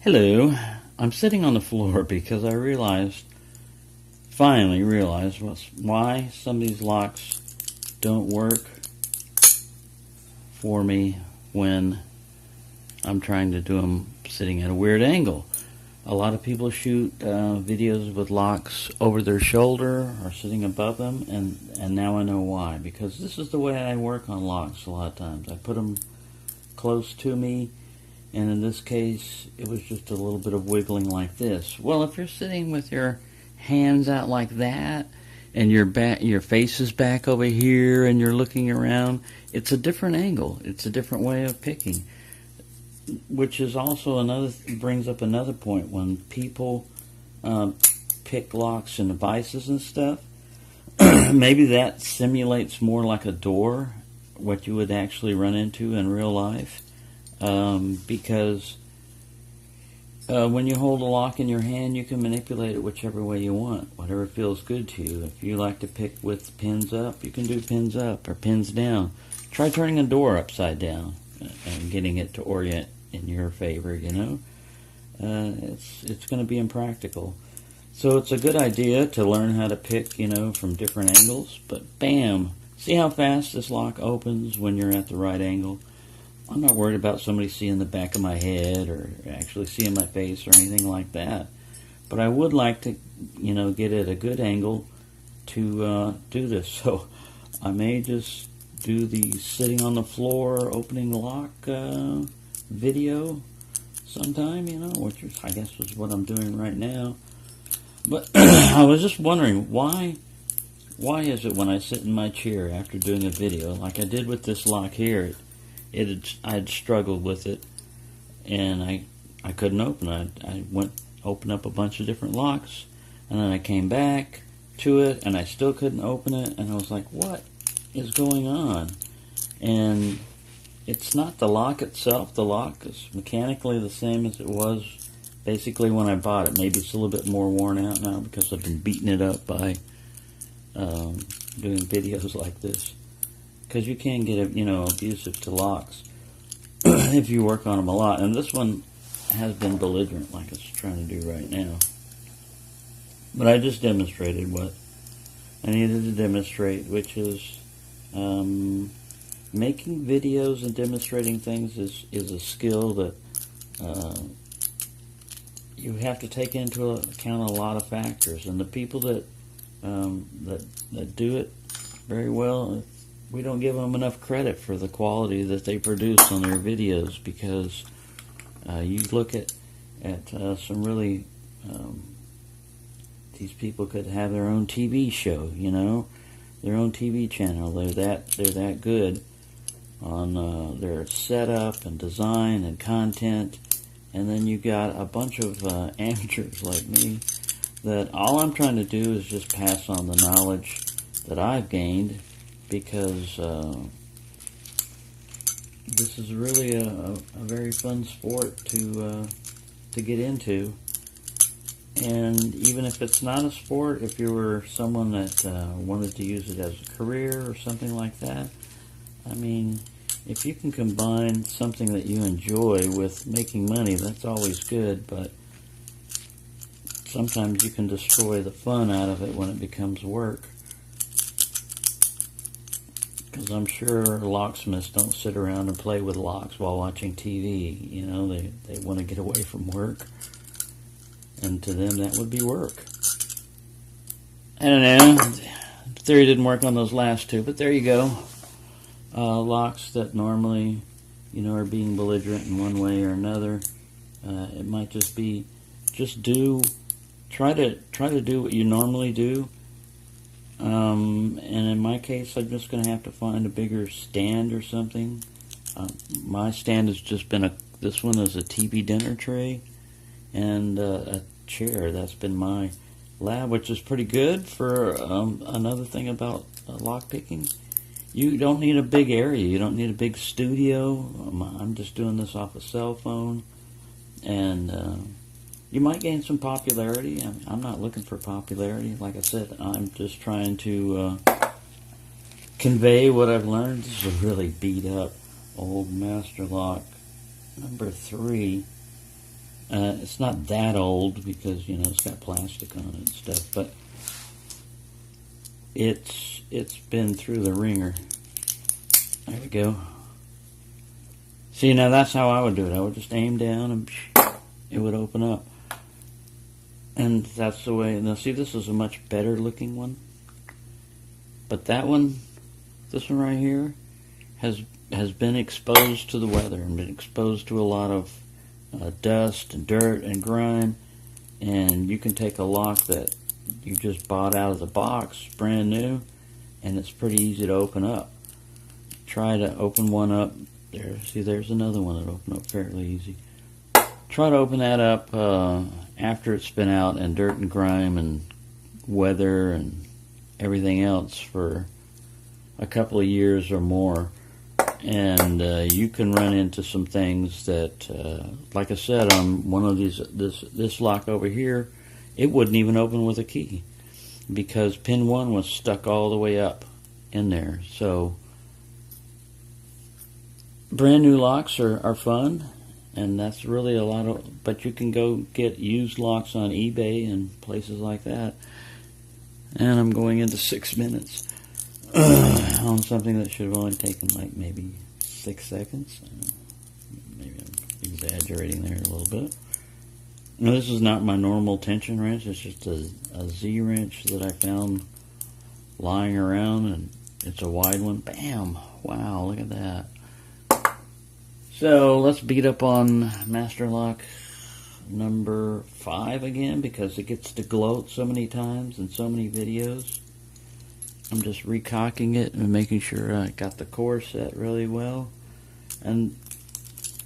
Hello. I'm sitting on the floor because I finally realized why some of these locks don't work for me when I'm trying to do them sitting at a weird angle. A lot of people shoot videos with locks over their shoulder or sitting above them, and now I know why. Because this is the way I work on locks a lot of times. I put them close to me, and in this case, it was just a little bit of wiggling like this. Well, if you're sitting with your hands out like that, and your face is back over here, and you're looking around, it's a different angle. It's a different way of picking, which is also brings up another point when people pick locks and devices and stuff. Maybe that simulates more like a door, what you would actually run into in real life. Because when you hold a lock in your hand, you can manipulate it whichever way you want, whatever feels good to you. If you like to pick with pins up, you can do pins up or pins down. Try turning a door upside down and getting it to orient in your favor, It's going to be impractical. So it's a good idea to learn how to pick, from different angles. But bam! See how fast this lock opens when you're at the right angle? I'm not worried about somebody seeing the back of my head or actually seeing my face or anything like that. But I would like to, get at a good angle to do this. So I may just do the sitting on the floor opening the lock video sometime, which is, I guess is what I'm doing right now. But I was just wondering, why is it when I sit in my chair after doing a video, like I did with this lock here, I'd struggled with it, and I couldn't open it. I opened up a bunch of different locks, and then I came back to it, and I still couldn't open it, and I was like, what is going on? And it's not the lock itself. The lock is mechanically the same as it was basically when I bought it. Maybe it's a little bit more worn out now because I've been beating it up by doing videos like this. Because you can get, abusive to locks if you work on them a lot. And this one has been belligerent, like it's trying to do right now. But I just demonstrated what I needed to demonstrate, which is making videos and demonstrating things is a skill that you have to take into account a lot of factors. And the people that do it very well, we don't give them enough credit for the quality that they produce on their videos, because you look at some really these people could have their own TV show, their own TV channel. They're that good on their setup and design and content. And then you got a bunch of amateurs like me that all I'm trying to do is just pass on the knowledge that I've gained, because this is really a very fun sport to get into. And even if it's not a sport, if you were someone that wanted to use it as a career or something like that, I mean, if you can combine something that you enjoy with making money, that's always good. But sometimes you can destroy the fun out of it when it becomes work. Because I'm sure locksmiths don't sit around and play with locks while watching TV. They want to get away from work. And to them, that would be work. I don't know. The theory didn't work on those last two, but there you go. Locks that normally, are being belligerent in one way or another. It might just be, try to do what you normally do. And in my case, I'm just going to have to find a bigger stand or something. My stand has just been this one is a TV dinner tray and a chair. That's been my lab, which is pretty good for another thing about lock picking. You don't need a big area. You don't need a big studio. I'm just doing this off a cell phone, and you might gain some popularity. I'm not looking for popularity. Like I said, I'm just trying to convey what I've learned. This is a really beat up old Master Lock number 3. It's not that old because, you know, it's got plastic on it and stuff, but it's been through the ringer. There we go. See, now that's how I would do it. I would just aim down and it would open up. And that's the way. Now see, this is a much better looking one. But that one, this one right here, has been exposed to the weather and been exposed to a lot of dust and dirt and grime. And you can take a lock that you just bought out of the box, brand new, and it's pretty easy to open up. Try to open one up. There, see, there's another one that opened up fairly easy. Try to open that up after it's been out in dirt and grime and weather and everything else for a couple of years or more, and you can run into some things that, like I said, on one of these, this lock over here, it wouldn't even open with a key because pin 1 was stuck all the way up in there. So brand new locks are fun, and that's really a lot of, but you can go get used locks on eBay and places like that. And I'm going into 6 minutes on something that should have only taken like maybe 6 seconds. Maybe I'm exaggerating there a little bit. Now, this is not my normal tension wrench. It's just a Z wrench that I found lying around, and it's a wide one. Bam! Wow, look at that. So let's beat up on Master Lock number 5 again, because it gets to gloat so many times in so many videos. I'm just recocking it and making sure I got the core set really well. And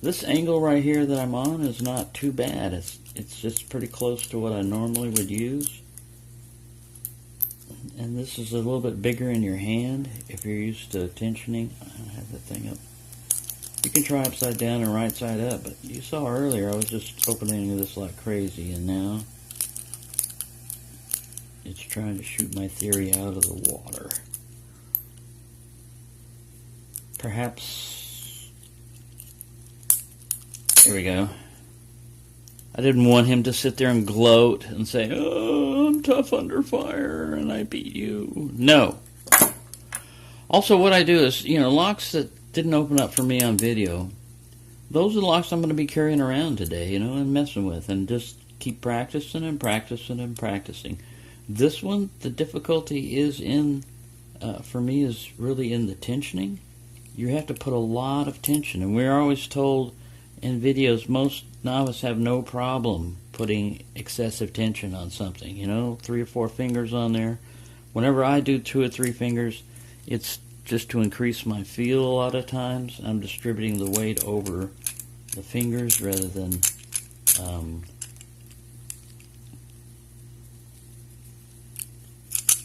this angle right here that I'm on is not too bad. It's just pretty close to what I normally would use. And this is a little bit bigger in your hand if you're used to tensioning. I have the thing up. You can try upside down and right side up, but you saw earlier I was just opening this like crazy, and now it's trying to shoot my theory out of the water. Perhaps, here we go. I didn't want him to sit there and gloat and say, "Oh, I'm tough under fire and I beat you." No. Also, what I do is, you know, locks that didn't open up for me on video, those are the locks I'm going to be carrying around today, you know, and messing with, and just keep practicing and practicing and practicing. This one, the difficulty is in, for me, is really in the tensioning. You have to put a lot of tension, and we're always told in videos most novices have no problem putting excessive tension on something, you know, 3 or 4 fingers on there. Whenever I do 2 or 3 fingers, it's just to increase my feel a lot of times. I'm distributing the weight over the fingers rather than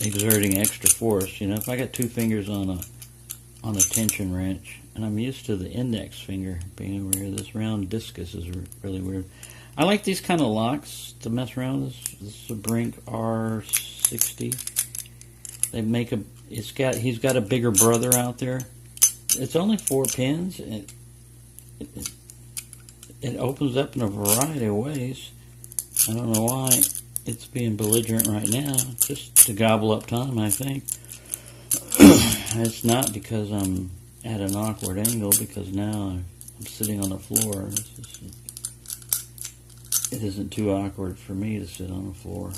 exerting extra force. You know, if I got 2 fingers on a tension wrench, and I'm used to the index finger being over here, this round discus is really weird. I like these kind of locks to mess around with. This is a Brink R60. They make a, he's got a bigger brother out there. It's only 4 pins. It opens up in a variety of ways. I don't know why it's being belligerent right now, just to gobble up time, I think. It's not because I'm at an awkward angle, because now I'm sitting on the floor. It isn't too awkward for me to sit on the floor.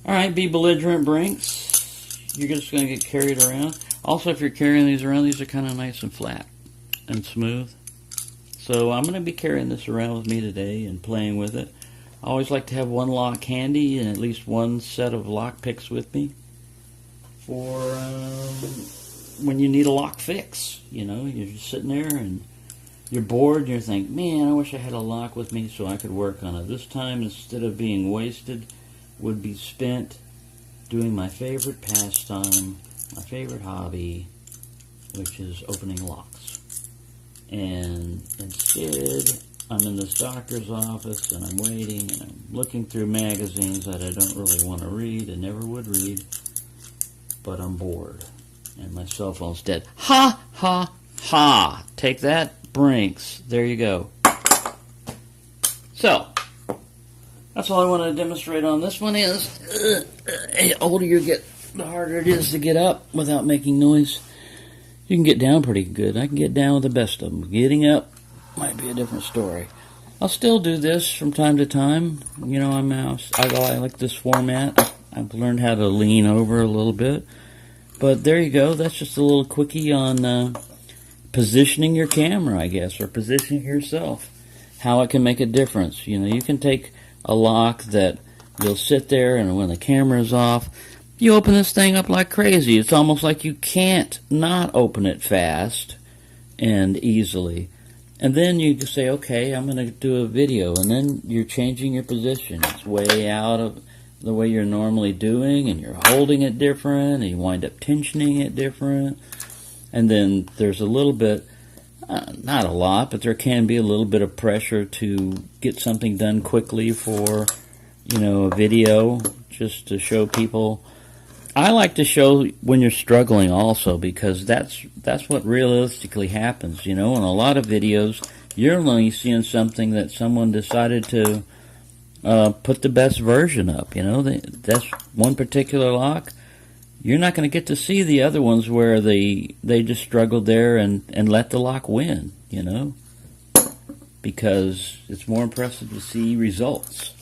Alright, be belligerent, Brinks. You're just going to get carried around. Also, if you're carrying these around, these are kind of nice and flat and smooth. So I'm going to be carrying this around with me today and playing with it. I always like to have one lock handy and at least one set of lock picks with me for when you need a lock fix. You know, you're just sitting there and you're bored and you're thinking, man, I wish I had a lock with me so I could work on it. This time, instead of being wasted, would be spent doing my favorite pastime, my favorite hobby, which is opening locks. And instead, I'm in this doctor's office and I'm waiting and I'm looking through magazines that I don't really want to read and never would read, but I'm bored and my cell phone's dead. Ha, ha, ha! Take that, Brinks. There you go. So, that's all I want to demonstrate on this one is, the older you get, the harder it is to get up without making noise. You can get down pretty good. I can get down with the best of them. Getting up might be a different story. I'll still do this from time to time. You know, I like this format. I've learned how to lean over a little bit. But there you go. That's just a little quickie on positioning your camera, I guess, or positioning yourself. How it can make a difference. You know, you can take a lock that you'll sit there, and when the camera's off, you open this thing up like crazy. It's almost like you can't not open it fast and easily. And then you just say, okay, I'm going to do a video, and then you're changing your position. It's way out of the way you're normally doing, and you're holding it different, and you wind up tensioning it different. And then there's a little bit, not a lot, but there can be a little bit of pressure to get something done quickly for, you know, a video, just to show people. I like to show when you're struggling also, because that's what realistically happens, you know. In a lot of videos, you're only seeing something that someone decided to put the best version up, you know. That's one particular lock. You're not going to get to see the other ones where they just struggled there and let the lock win, you know, because it's more impressive to see results.